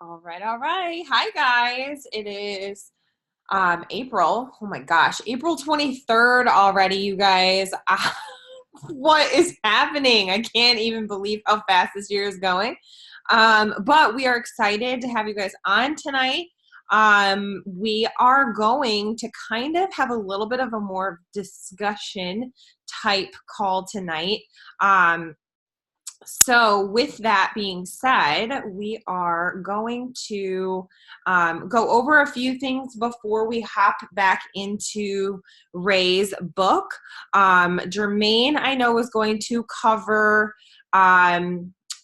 All right, all right. Hi guys. It is April. Oh my gosh, April 23rd already, you guys. What is happening? I can't even believe how fast this year is going. But we are excited to have you guys on tonight. We are going to kind of have a little bit of a more discussion type call tonight. So with that being said, we are going to go over a few things before we hop back into Ray's book. Jermaine, I know, is going to cover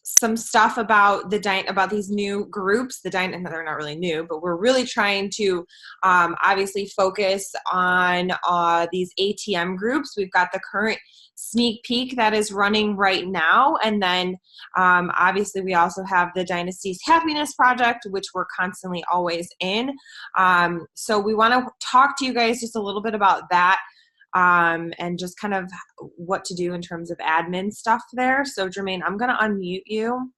some stuff about about these new groups. They're not really new, but we're really trying to obviously focus on these ATM groups. We've got the current sneak peek that is running right now, and then obviously we also have the Dynasty's Happiness Project, which we're constantly always in. So we want to talk to you guys just a little bit about that. And just kind of what to do in terms of admin stuff there. So Jermaine, I'm going to unmute you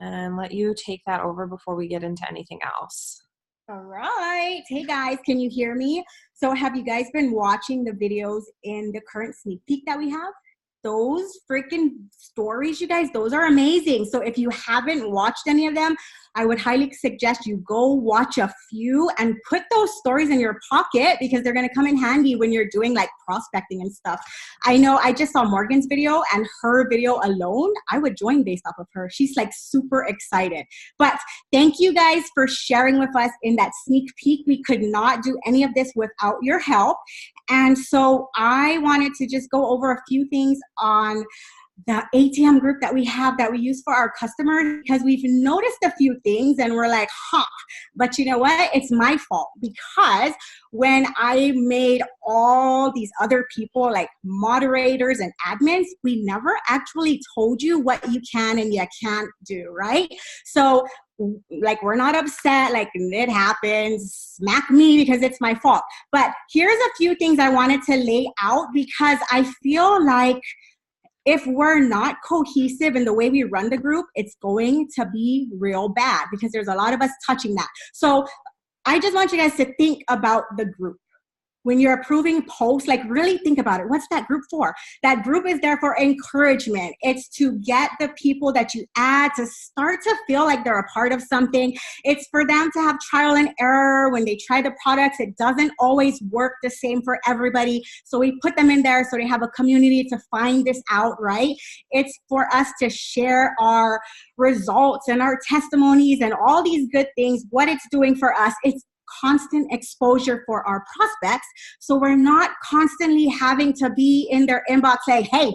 and let you take that over before we get into anything else. All right. Hey guys, can you hear me? So have you guys been watching the videos in the current sneak peek that we have? Those freaking stories, you guys, those are amazing. So if you haven't watched any of them, I would highly suggest you go watch a few and put those stories in your pocket, because they're going to come in handy when you're doing like prospecting and stuff. I know I just saw Morgan's video, and her video alone, I would join based off of her. She's like super excited. But thank you guys for sharing with us in that sneak peek. We could not do any of this without your help. And so I wanted to just go over a few things on the ATM group that we have that we use for our customers, because we've noticed a few things and we're like, but you know what? It's my fault, because when I made all these other people like moderators and admins, we never actually told you what you can and you can't do, right? So like, we're not upset, like it happens, smack me because it's my fault. But here's a few things I wanted to lay out, because I feel like if we're not cohesive in the way we run the group, it's going to be real bad, because there's a lot of us touching that. So I just want you guys to think about the group. When you're approving posts, like really think about it. What's that group for? That group is there for encouragement. It's to get the people that you add to start to feel like they're a part of something. It's for them to have trial and error when they try the products. It doesn't always work the same for everybody. So we put them in there so they have a community to find this out, right? It's for us to share our results and our testimonies and all these good things, what it's doing for us. It's constant exposure for our prospects, so we're not constantly having to be in their inbox saying, hey,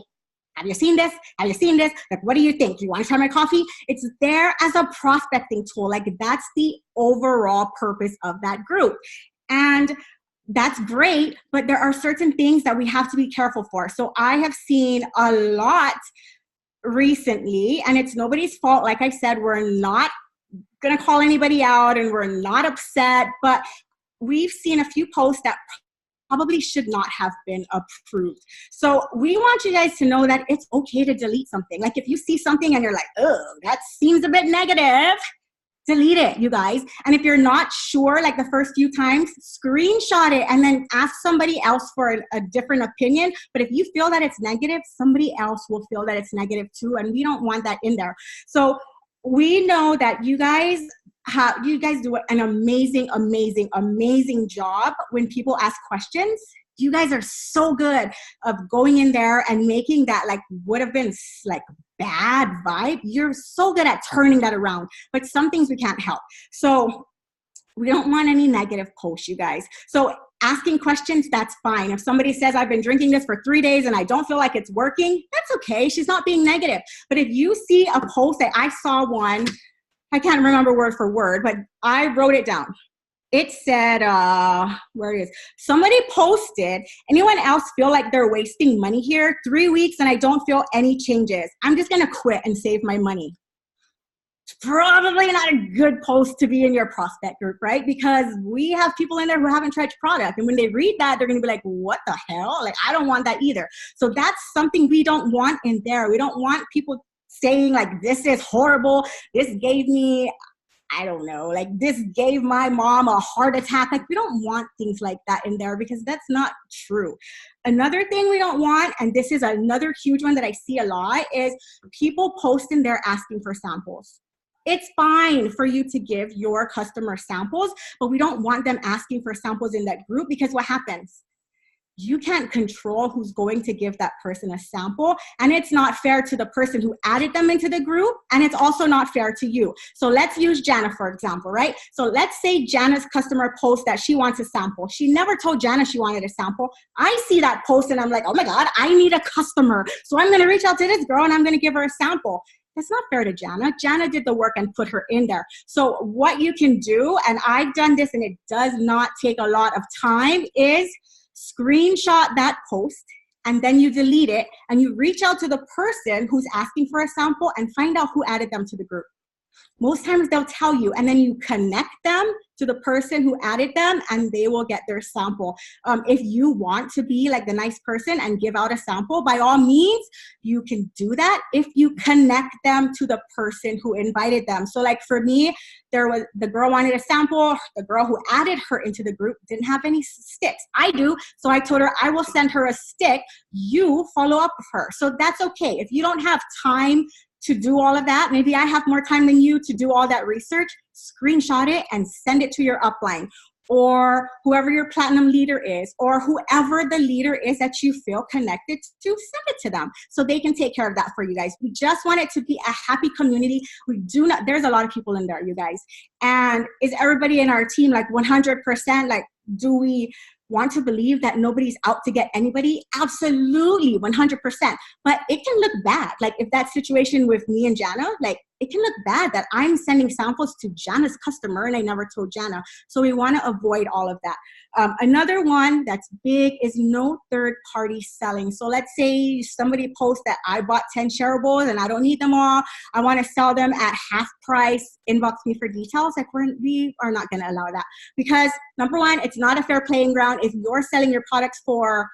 have you seen this? Have you seen this? Like, what do you think? Do you want to try my coffee? It's there as a prospecting tool. Like, that's the overall purpose of that group. And that's great, but there are certain things that we have to be careful for. So I have seen a lot recently, and it's nobody's fault. Like I said, we're not going to call anybody out and we're not upset, but we've seen a few posts that probably should not have been approved. So we want you guys to know that it's okay to delete something. Like, if you see something and you're like, oh, that seems a bit negative, delete it, you guys. And if you're not sure, like the first few times, screenshot it and then ask somebody else for a different opinion. But if you feel that it's negative, somebody else will feel that it's negative too, and we don't want that in there. So we know that you guys do an amazing job when people ask questions. You guys are so good of going in there and making that like would have been like bad vibe. You're so good at turning that around, but some things we can't help. So we don't want any negative posts, you guys. So asking questions, that's fine. If somebody says, I've been drinking this for 3 days and I don't feel like it's working, that's okay. She's not being negative. But if you see a post that I saw one, I can't remember word for word, but I wrote it down. It said, where it is, somebody posted, anyone else feel like they're wasting money here? 3 weeks and I don't feel any changes. I'm just going to quit and save my money. It's probably not a good post to be in your prospect group, right? Because we have people in there who haven't tried your product. And when they read that, they're going to be like, what the hell? Like, I don't want that either. So that's something we don't want in there. We don't want people saying like, this is horrible. This gave me I don't know, like this gave my mom a heart attack. Like we don't want things like that in there because that's not true. Another thing we don't want, and this is another huge one that I see a lot, is people posting there asking for samples. It's fine for you to give your customer samples, but we don't want them asking for samples in that group because what happens? You can't control who's going to give that person a sample, and it's not fair to the person who added them into the group, and it's also not fair to you. So let's use Jana for example, right? So let's say Jana's customer posts that she wants a sample. She never told Jana she wanted a sample. I see that post and I'm like, oh my God, I need a customer. So I'm gonna reach out to this girl and I'm gonna give her a sample. That's not fair to Jana. Jana did the work and put her in there. So what you can do, and I've done this and it does not take a lot of time, is screenshot that post and then you delete it and you reach out to the person who's asking for a sample and find out who added them to the group. Most times they'll tell you, and then you connect them to the person who added them and they will get their sample. If you want to be like the nice person and give out a sample, by all means, you can do that if you connect them to the person who invited them. So like for me, there was the girl wanted a sample. The girl who added her into the group didn't have any sticks. I do. So I told her I will send her a stick. You follow up with her. So that's okay. If you don't have time to do all of that, maybe I have more time than you to do all that research, screenshot it and send it to your upline or whoever your platinum leader is or whoever the leader is that you feel connected to, send it to them so they can take care of that for you guys. We just want it to be a happy community. We do not, there's a lot of people in there, you guys. And is everybody in our team like 100%? Like, do we want to believe that nobody's out to get anybody? Absolutely, 100%. But it can look bad. Like if that situation with me and Jana, like it can look bad that I'm sending samples to Jana's customer and I never told Jana. So we want to avoid all of that. Another one that's big is no third-party selling. So let's say somebody posts that I bought 10 shareables and I don't need them all. I want to sell them at half price. Inbox me for details. Like we are not going to allow that because number one, it's not a fair playing ground. If you're selling your products for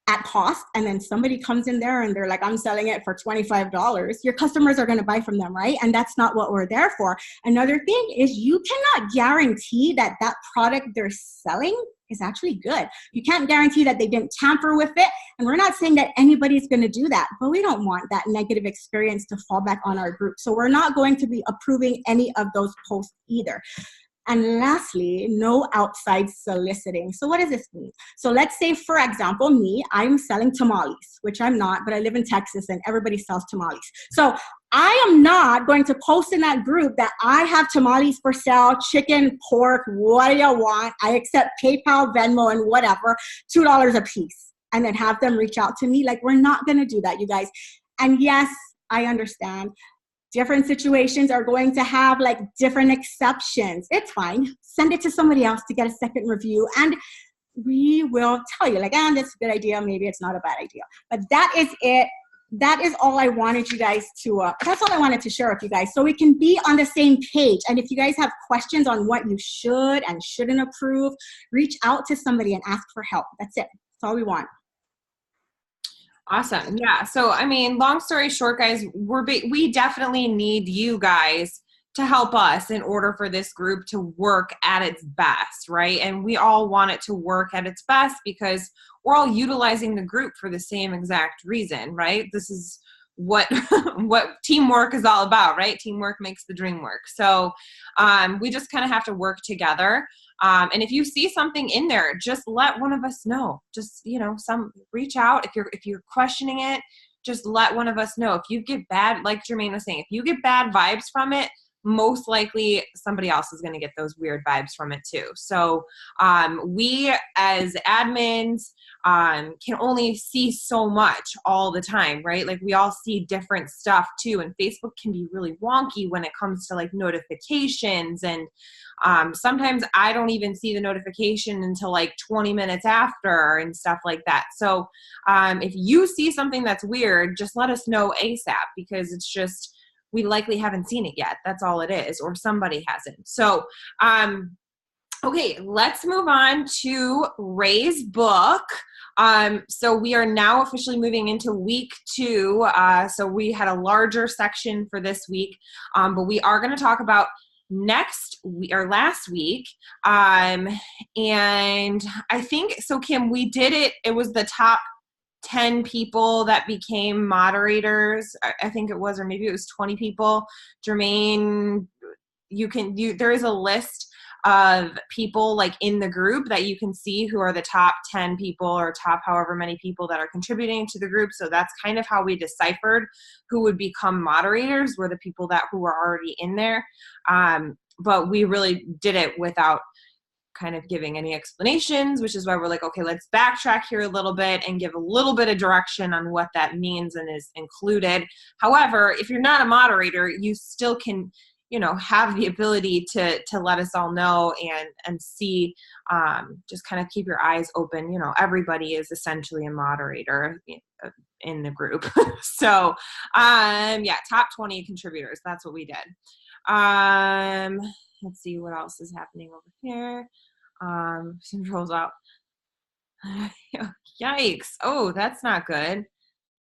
at cost and then somebody comes in there and they're like, I'm selling it for $25, your customers are going to buy from them, right? And that's not what we're there for. Another thing is you cannot guarantee that that product they're selling is actually good. You can't guarantee that they didn't tamper with it. And we're not saying that anybody's going to do that, but we don't want that negative experience to fall back on our group. So we're not going to be approving any of those posts either. And lastly, no outside soliciting. So what does this mean? So let's say, for example, me, I'm selling tamales, which I'm not, but I live in Texas and everybody sells tamales. So I am not going to post in that group that I have tamales for sale, chicken, pork, what do you want? I accept PayPal, Venmo, and whatever, $2 a piece. And then have them reach out to me. Like, we're not going to do that, you guys. And yes, I understand. Different situations are going to have like different exceptions. It's fine. Send it to somebody else to get a second review and we will tell you like, that's a good idea. Maybe it's not a bad idea. But that is it. That is all I wanted you guys to, that's all I wanted to share with you guys so we can be on the same page. And if you guys have questions on what you should and shouldn't approve, reach out to somebody and ask for help. That's it. That's all we want. Awesome. Yeah. So, I mean, long story short, guys, we definitely need you guys to help us in order for this group to work at its best, right? And we all want it to work at its best because we're all utilizing the group for the same exact reason, right? This is what teamwork is all about, right? Teamwork makes the dream work. So we just kind of have to work together. And if you see something in there, just let one of us know. Just, reach out. If you're questioning it, just let one of us know. If you get bad, like Jermaine was saying, if you get bad vibes from it, most likely somebody else is going to get those weird vibes from it too. So we as admins can only see so much all the time, right? Like we all see different stuff too. And Facebook can be really wonky when it comes to like notifications. And sometimes I don't even see the notification until like 20 minutes after and stuff like that. So if you see something that's weird, just let us know ASAP because it's just, we likely haven't seen it yet. That's all it is, or somebody hasn't. So, okay, let's move on to Ray's book. So we are now officially moving into week 2. So we had a larger section for this week, but we are going to talk about next week or last week. And I think, so Kim, we did it. It was the top 10 people that became moderators. I think it was, or maybe it was 20 people. Jermaine, there is a list of people like in the group that you can see who are the top 10 people or top however many people that are contributing to the group. So that's kind of how we deciphered who would become moderators, were the people who were already in there. But we really did it without kind of giving any explanations, which is why we're like, okay, let's backtrack here a little bit and give a little bit of direction on what that means and is included. However, if you're not a moderator, you still can, have the ability to let us all know and see, just kind of keep your eyes open. Everybody is essentially a moderator in the group. So, top 20 contributors. That's what we did. Let's see what else is happening over here. Some rolls out. Yikes. Oh, that's not good.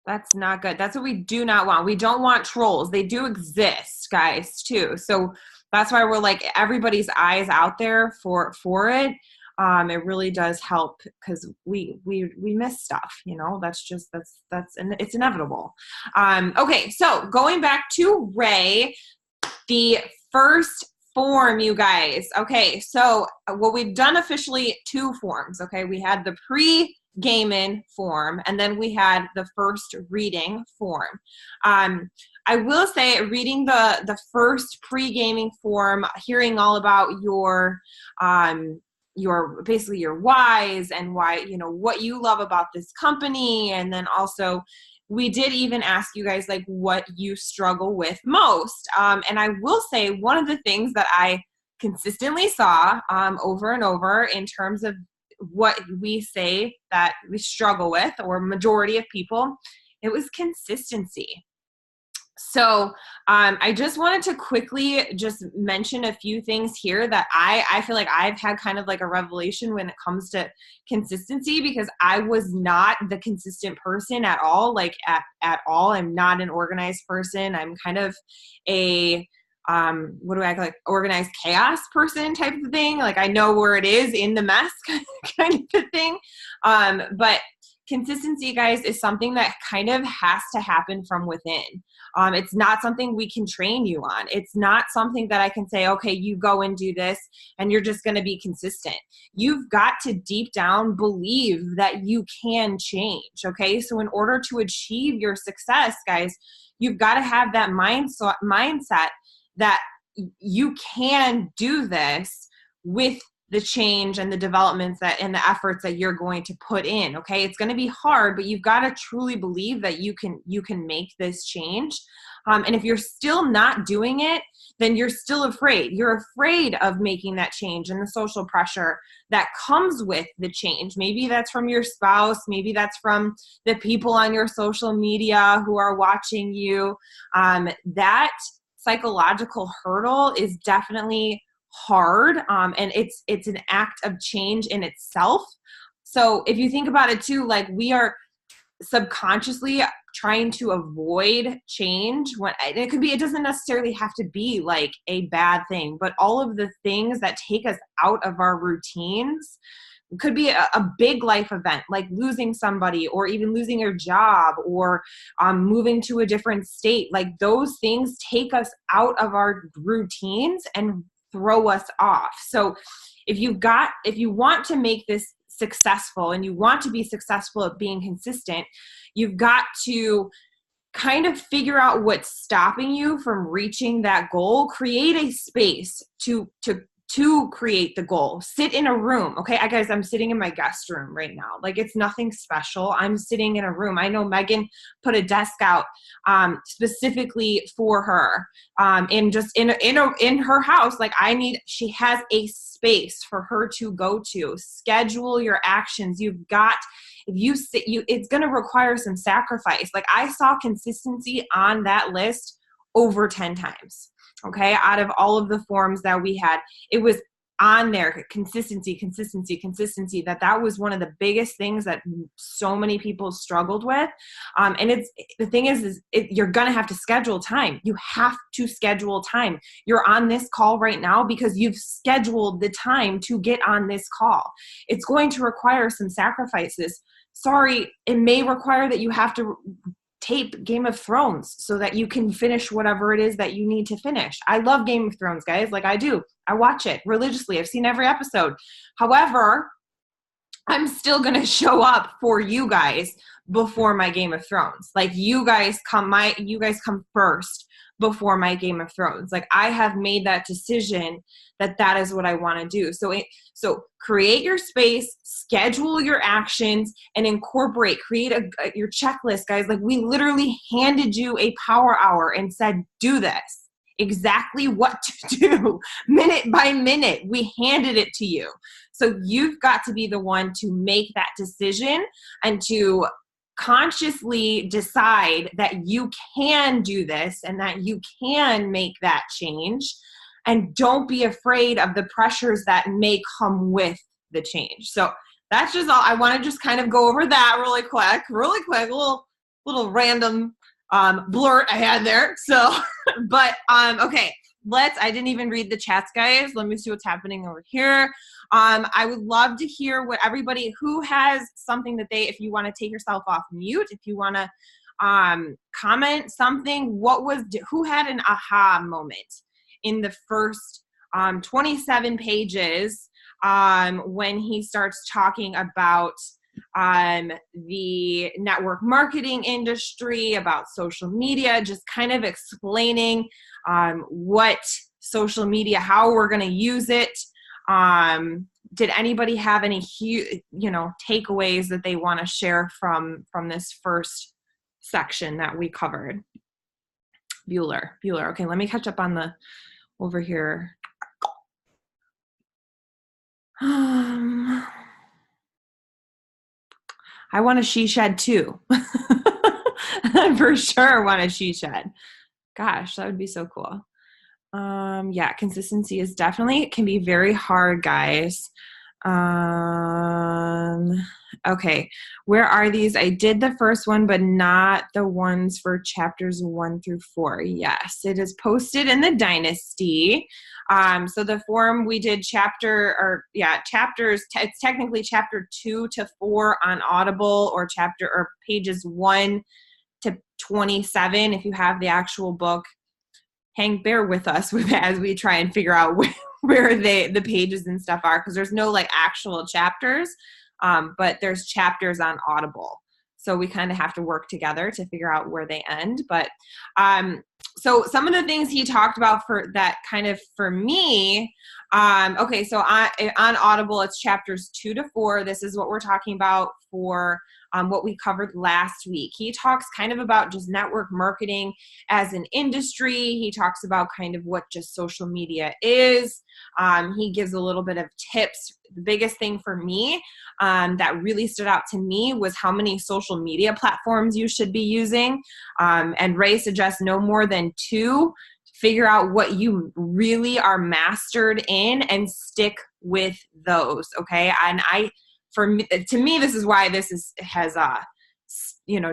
That's not good. That's what we do not want. We don't want trolls. They do exist, guys, too. So that's why we're like, everybody's eyes out there for it. It really does help because we miss stuff, it's inevitable. Okay. So going back to Ray, the first form, you guys. Okay. So we've done officially 2 forms. Okay. We had the pre-gaming form, and then we had the first reading form. I will say, reading the first pre-gaming form, hearing all about your basically your whys and why, what you love about this company. And then also we did even ask you guys like what you struggle with most. And I will say, one of the things that I consistently saw over and over in terms of what we say that we struggle with, or majority of people, it was consistency. So I just wanted to quickly just mention a few things here that I feel like I've had kind of like a revelation when it comes to consistency, because I was not the consistent person at all, like at all. I'm not an organized person. I'm kind of a what do I like, organized chaos person type of thing. Like I know where it is in the mess kind of a thing. But consistency, guys, is something that kind of has to happen from within. It's not something we can train you on. It's not something that I can say, okay, you go and do this and you're just going to be consistent. You've got to deep down believe that you can change. Okay. So in order to achieve your success, guys, you've got to have that mindset that you can do this with the change and the developments and the efforts that you're going to put in. Okay. It's going to be hard, but you've got to truly believe that you can make this change. And if you're still not doing it, then you're still afraid. You're afraid of making that change and the social pressure that comes with the change. Maybe that's from your spouse. Maybe that's from the people on your social media who are watching you. That psychological hurdle is definitely hard, and it's an act of change in itself. So if you think about it too, like we are subconsciously trying to avoid change, when it doesn't necessarily have to be like a bad thing, but all of the things that take us out of our routines. It could be a big life event like losing somebody, or even losing your job, or moving to a different state. Like those things take us out of our routines and throw us off. So if you want to make this successful and you want to be successful at being consistent, you've got to kind of figure out what's stopping you from reaching that goal. Create a space to create the goal. Sit in a room. Okay, guys, I'm sitting in my guest room right now. Like it's nothing special. I'm sitting in a room. I know Megan put a desk out specifically for her in her house. Like she has a space for her to go to. Schedule your actions. It's going to require some sacrifice. Like I saw consistency on that list over 10 times. Okay, out of all of the forms that we had, it was on there, consistency, that was one of the biggest things that so many people struggled with. And the thing is you're going to have to schedule time. You have to schedule time. You're on this call right now because you've scheduled the time to get on this call. It's going to require some sacrifices. Sorry, it may require that you have to tape Game of Thrones so that you can finish whatever it is that you need to finish. I love Game of Thrones, guys. Like I do. I watch it religiously. I've seen every episode. However, I'm still going to show up for you guys before my Game of Thrones. Like you guys come first before my Game of Thrones. Like I have made that decision that is what I want to do. So create your space, schedule your actions, and create your checklist, guys. Like we literally handed you a power hour and said, do this. Exactly what to do, minute by minute. We handed it to you. So you've got to be the one to make that decision and to consciously decide that you can do this and that you can make that change. And don't be afraid of the pressures that may come with the change. So that's just all. I want to just kind of go over that really quick, a little random blurt I had there. So, but okay, I didn't even read the chats, guys. Let me see what's happening over here. I would love to hear what everybody who has something that if you want to take yourself off mute, if you want to comment something, who had an aha moment in the first 27 pages when he starts talking about the network marketing industry, about social media, just kind of explaining what social media, how we're going to use it. Did anybody have any takeaways that they want to share from this first section that we covered? Bueller. Okay, let me catch up on over here. I want a she shed too. I for sure want a she shed. Gosh, that would be so cool. Yeah, consistency can be very hard, guys. Okay, where are these? I did the first one, but not the ones for chapters 1 through 4. Yes, it is posted in the Dynasty. So the form we did chapters, it's technically chapter 2 to 4 on Audible, or pages 1 to 27 if you have the actual book. Bear with us as we try and figure out where the pages and stuff are, because there's no actual chapters, but there's chapters on Audible. So we kind of have to work together to figure out where they end. But so some of the things he talked about for me, okay, so on Audible, it's chapters 2 to 4. This is what we're talking about for what we covered last week. He talks kind of about just network marketing as an industry. He talks about kind of what just social media is. He gives a little bit of tips. The biggest thing for me that really stood out to me was how many social media platforms you should be using. And Ray suggests no more than 2. Figure out what you really are mastered in and stick with those. Okay. And to me, this is why this has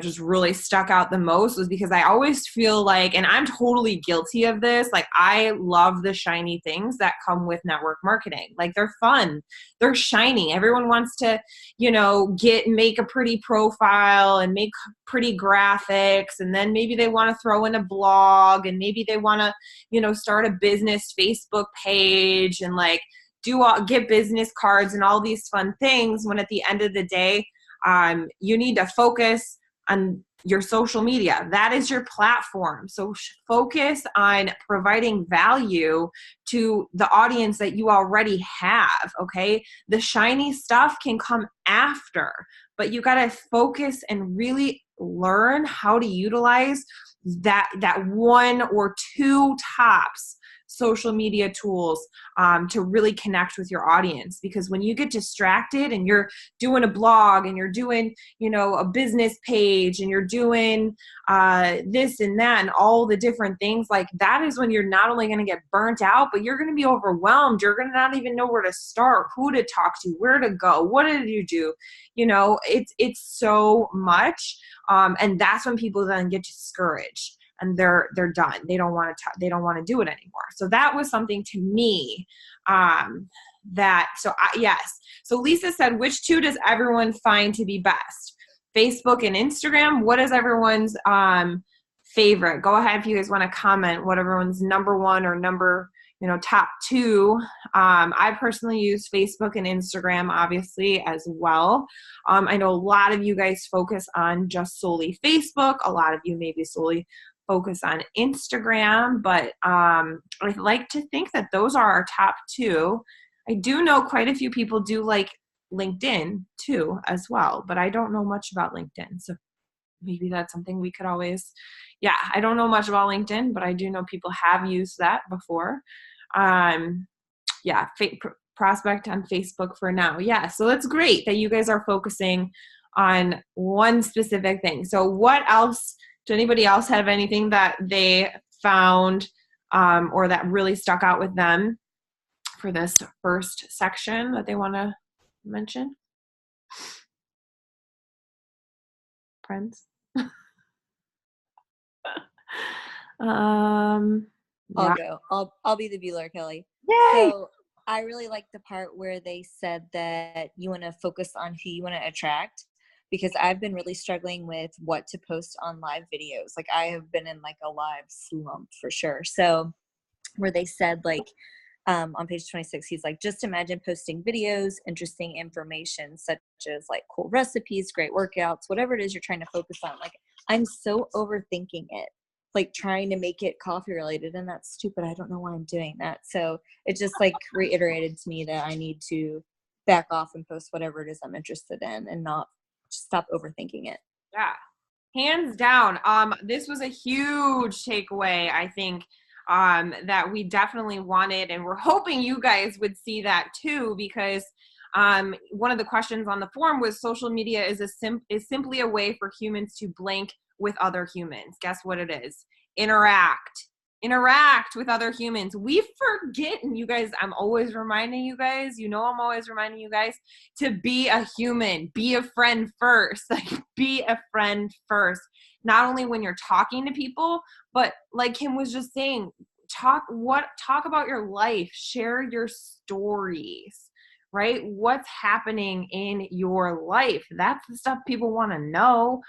just really stuck out the most, was because I always feel like, and I'm totally guilty of this, like I love the shiny things that come with network marketing. Like they're fun, they're shiny. Everyone wants to, make a pretty profile and make pretty graphics, and then maybe they want to throw in a blog, and maybe they want to, start a business Facebook page and get business cards and all these fun things, when at the end of the day, you need to focus on your social media. That is your platform. So focus on providing value to the audience that you already have, okay? The shiny stuff can come after, but you got to focus and really learn how to utilize that 1 or 2 tops social media tools to really connect with your audience. Because when you get distracted and you're doing a blog and you're doing, you know, a business page and you're doing this and that and all the different things, like that is when you're not only going to get burnt out, but you're going to be overwhelmed. You're going to not even know where to start, who to talk to, where to go, what did you do? You know, it's so much. And that's when people then get discouraged and they're done. They don't want to do it anymore. So that was something to me yes. So Lisa said, which two does everyone find to be best? Facebook and Instagram. What is everyone's favorite? Go ahead if you guys want to comment what everyone's number one or number, you know, top two. I personally use Facebook and Instagram, obviously, as well. I know a lot of you guys focus on just solely Facebook. A lot of you maybe solely focus on Instagram, but I like to think that those are our top two. I do know quite a few people do like LinkedIn too as well, but I don't know much about LinkedIn. So maybe that's something we could always, I don't know much about LinkedIn, but I do know people have used that before. Prospect on Facebook for now. Yeah. So that's great that you guys are focusing on one specific thing. So what else, does anybody else have anything that they found or that really stuck out with them for this first section that they want to mention? Friends? I'll go. I'll be the Bueller, Kelly. Yay! So I really like the part where they said that you want to focus on who you want to attract, because I've been really struggling with what to post on live videos. Like I have been in like a live slump for sure. So where they said like, on page 26, he's like, just imagine posting videos, interesting information such as like cool recipes, great workouts, whatever it is you're trying to focus on. Like I'm so overthinking it, like trying to make it coffee related, and that's stupid. I don't know why I'm doing that. So it just like reiterated to me that I need to back off and post whatever it is I'm interested in and not stop overthinking it. Yeah, hands down. This was a huge takeaway, I think, that we definitely wanted, and we're hoping you guys would see that too, because one of the questions on the forum was social media is simply a way for humans to blink with other humans. Guess what it is? Interact with other humans. We forget, and you guys, I'm always reminding you guys, I'm always reminding you guys to be a human, be a friend first, like be a friend first. Not only when you're talking to people, but like Kim was just saying, talk about your life, share your stories, right? What's happening in your life? That's the stuff people want to know.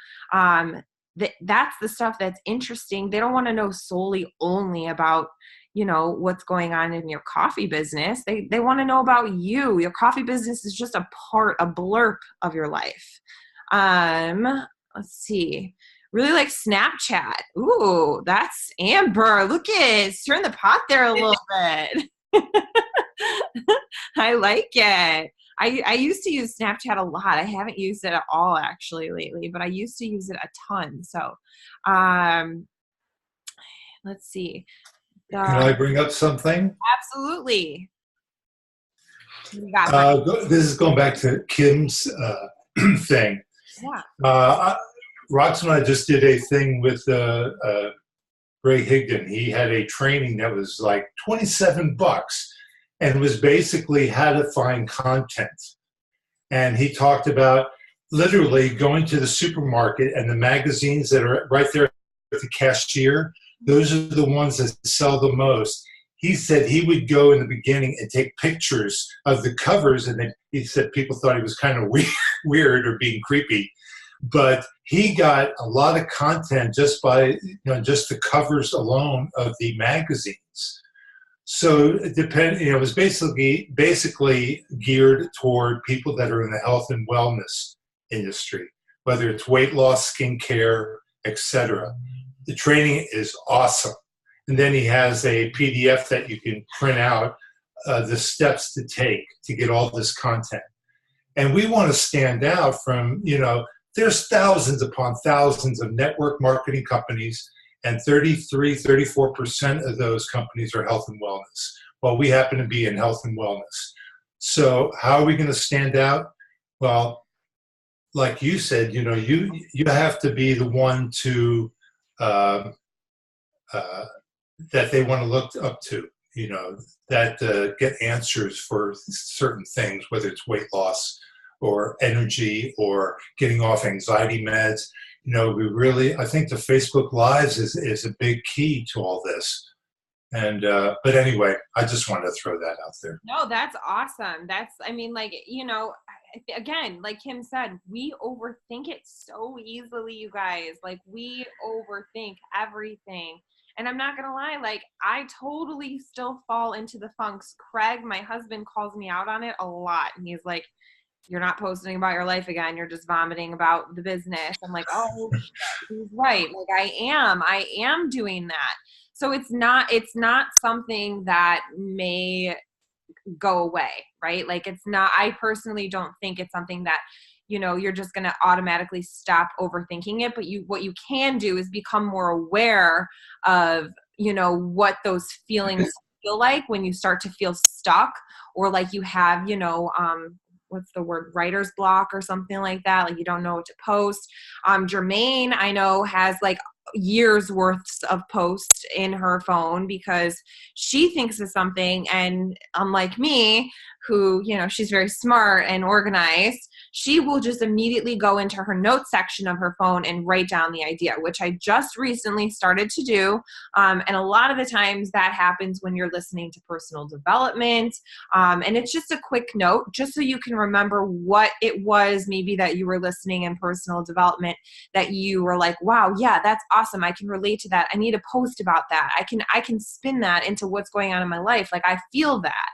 That's the stuff that's interesting. They don't want to know solely only about, what's going on in your coffee business. They want to know about you. Your coffee business is just a blurb of your life. Let's see. Really like Snapchat. Ooh, that's Amber. Look at it. Stirring the pot there a little bit. I like it. I used to use Snapchat a lot. I haven't used it at all actually lately, but I used to use it a ton. So let's see. Can I bring up something? Absolutely. This is going back to Kim's thing. Yeah. Rox and I just did a thing with Ray Higdon. He had a training that was like $27 and was basically how to find content. And he talked about literally going to the supermarket and the magazines that are right there at the cashier. Those are the ones that sell the most. He said he would go in the beginning and take pictures of the covers, and then he said people thought he was kind of weird or being creepy. But he got a lot of content just by just the covers alone of the magazines. So it was basically geared toward people that are in the health and wellness industry, whether it's weight loss, skincare, etc. The training is awesome. And then he has a PDF that you can print out the steps to take to get all this content. And we want to stand out from, there's thousands upon thousands of network marketing companies, And 34% of those companies are health and wellness. Well, we happen to be in health and wellness. So how are we going to stand out? Well, like you said, you have to be the one to uh, that they want to look up to, that get answers for certain things, whether it's weight loss or energy or getting off anxiety meds. I think the Facebook Lives is a big key to all this. And but anyway, I just wanted to throw that out there. No, that's awesome. Again, like Kim said, we overthink it so easily, you guys. Like, we overthink everything. And I'm not going to lie, like, I totally still fall into the funks. Craig, my husband, calls me out on it a lot. And he's like, you're not posting about your life again. You're just vomiting about the business. I'm like, oh, he's right. Like, I am doing that. So it's not something that may go away, right? Like, it's not, I personally don't think it's something that, you're just going to automatically stop overthinking it. But what you can do is become more aware of, what those feelings feel like when you start to feel stuck, or like you have, what's the word, writer's block or something like that. Like, you don't know what to post. Jermaine, I know, has like years worth of posts in her phone because she thinks of something, and unlike me, who, she's very smart and organized, she will just immediately go into her notes section of her phone and write down the idea, which I just recently started to do. And a lot of the times that happens when you're listening to personal development. And it's just a quick note, just so you can remember what it was maybe that you were listening in personal development that you were like, wow, yeah, that's awesome. I can relate to that. I need to post about that. I can spin that into what's going on in my life. Like, I feel that.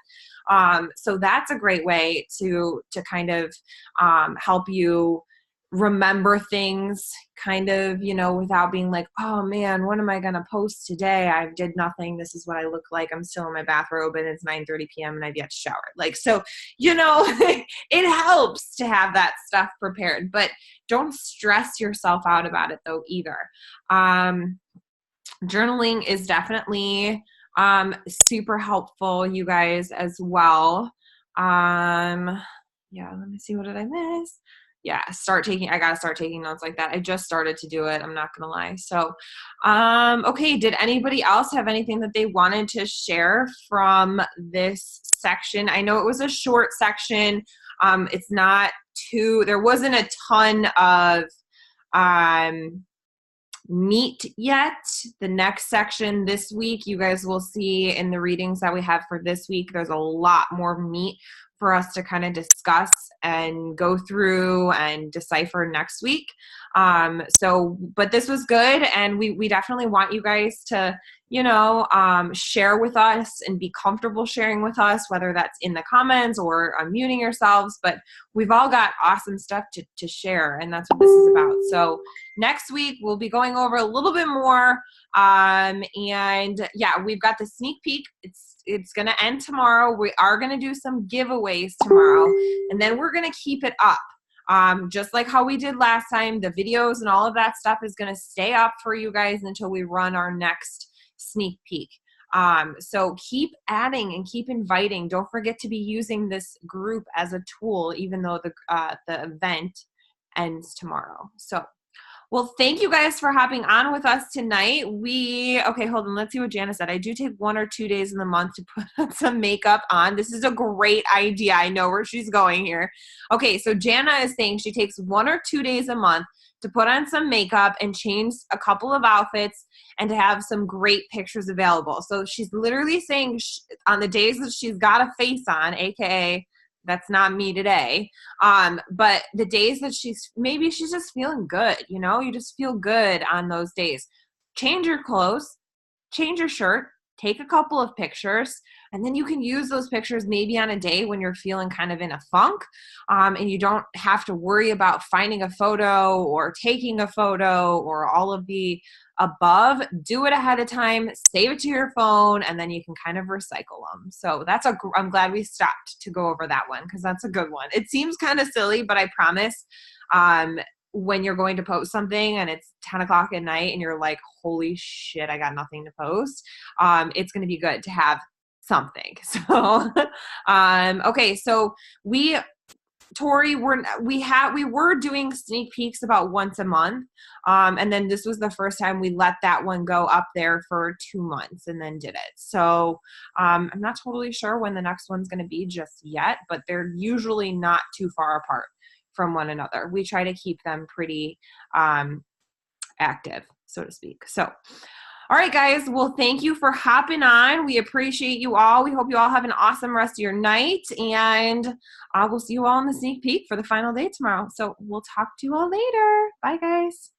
So that's a great way to kind of help you remember things kind of, without being like, oh man, what am I going to post today? I did nothing. This is what I look like. I'm still in my bathrobe and it's 9:30 p.m. and I've yet to shower. Like, so, it helps to have that stuff prepared, but don't stress yourself out about it though either. Journaling is definitely super helpful, you guys, as well. Yeah, let me see, what did I miss? Yeah, I gotta start taking notes like that. I just started to do it, I'm not gonna lie. So okay, did anybody else have anything that they wanted to share from this section? I know it was a short section. It's not there wasn't a ton of meat yet. The next section this week, you guys will see in the readings that we have for this week, there's a lot more meat for us to kind of discuss and go through and decipher next week. But this was good, and we definitely want you guys to, share with us and be comfortable sharing with us, whether that's in the comments or unmuting yourselves. But we've all got awesome stuff to share, and that's what this is about. So next week we'll be going over a little bit more, and yeah, we've got the sneak peek. It's going to end tomorrow. We are going to do some giveaways tomorrow, and then we're going to keep it up. Just like how we did last time, the videos and all of that stuff is going to stay up for you guys until we run our next sneak peek. So keep adding and keep inviting. Don't forget to be using this group as a tool, even though the event ends tomorrow. So, well, thank you guys for hopping on with us tonight. Okay, hold on. Let's see what Jana said. I do take 1 or 2 days in the month to put some makeup on. This is a great idea. I know where she's going here. Okay, so Jana is saying she takes 1 or 2 days a month to put on some makeup and change a couple of outfits and to have some great pictures available. So she's literally saying on the days that she's got a face on, aka that's not me today, but the days that she's just feeling good, you just feel good on those days. Change your clothes, change your shirt, take a couple of pictures, and then you can use those pictures maybe on a day when you're feeling kind of in a funk, and you don't have to worry about finding a photo or taking a photo or all of the above. Do it ahead of time, save it to your phone, and then you can kind of recycle them. So I'm glad we stopped to go over that one, because that's a good one. It seems kind of silly, but I promise when you're going to post something and it's 10 o'clock at night and you're like, holy shit, I got nothing to post. It's going to be good to have something. So, okay. So Tori, we were doing sneak peeks about once a month. And then this was the first time we let that one go up there for 2 months and then did it. So I'm not totally sure when the next one's going to be just yet, but they're usually not too far apart from one another. We try to keep them pretty active, so to speak. So, all right, guys. Well, thank you for hopping on. We appreciate you all. We hope you all have an awesome rest of your night. And we'll see you all in the sneak peek for the final day tomorrow. So we'll talk to you all later. Bye, guys.